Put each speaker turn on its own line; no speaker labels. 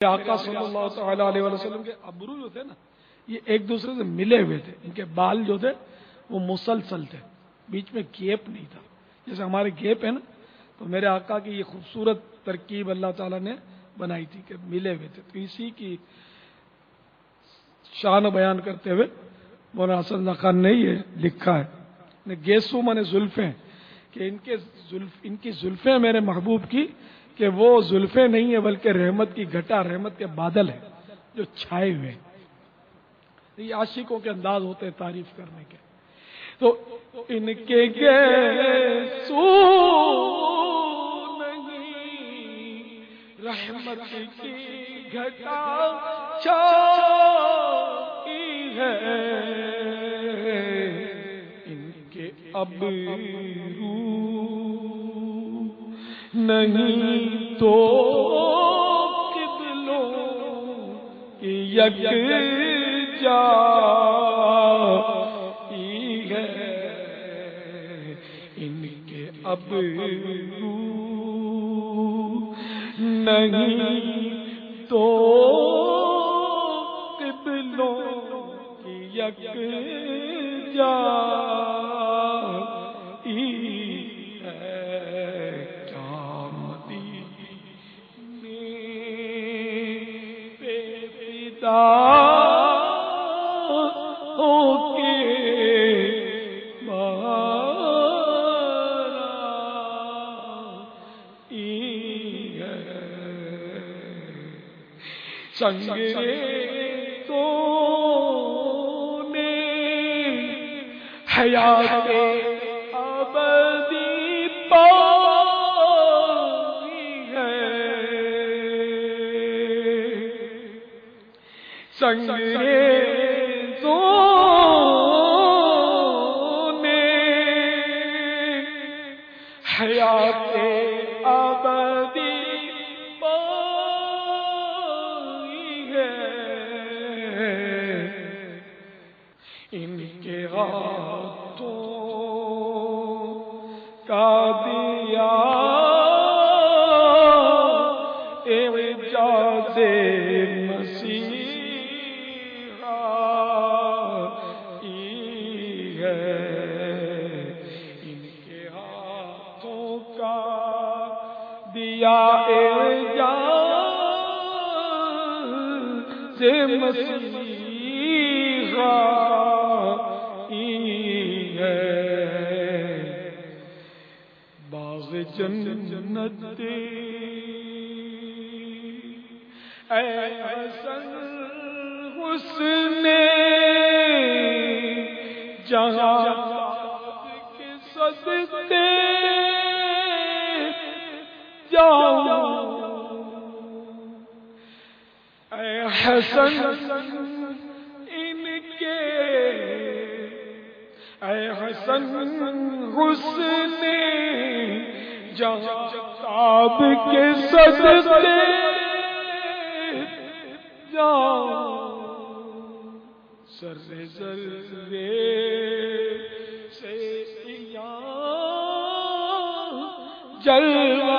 آقا صلی اللہ تعالی علیہ وسلم کے ابرو جو تھے نا، یہ ایک دوسرے سے ملے ہوئے تھے. ان کے بال جو تھے وہ مسلسل تھے، بیچ میں گیپ نہیں تھا. جیسے ہمارے گیپ ہے نا، تو میرے آقا کی یہ خوبصورت ترکیب اللہ تعالیٰ نے بنائی تھی کہ ملے ہوئے تھے. تو اسی کی شان بیان کرتے ہوئے مولانا حسن خان نے یہ لکھا ہے، گیسو من زلفیں، کہ ان کی زلفیں میرے محبوب کی، کہ وہ زلفیں نہیں ہیں بلکہ رحمت کی گھٹا، رحمت کے بادل ہیں جو چھائے ہوئے ہیں. یہ عاشقوں کے انداز ہوتے ہیں تعریف کرنے کے. تو ان کے گیسو نہیں، رحمت کی گھٹا چھائی ہے، ان کے ابرو نہیں تو قبلوں کی یکجائی ہے، ان کے ابرو نہیں تو قبلوں کی یکجائی سنگے تو نے حیات ابدی پائی ہے، سنگریزوں نے حیات ابدی ان کے ہاتھوں کا دیا اعجاز مسیحا ہے، ان کے ہاتھوں کا دیا اعجاز مسیحا باغ جنت اے حسن حسن جہاں کے صدقے جاؤں، اے حسن ان کے، اے حسن حسن جہاں کے صدقے جاؤں، ذرے ذرے سے جلوہ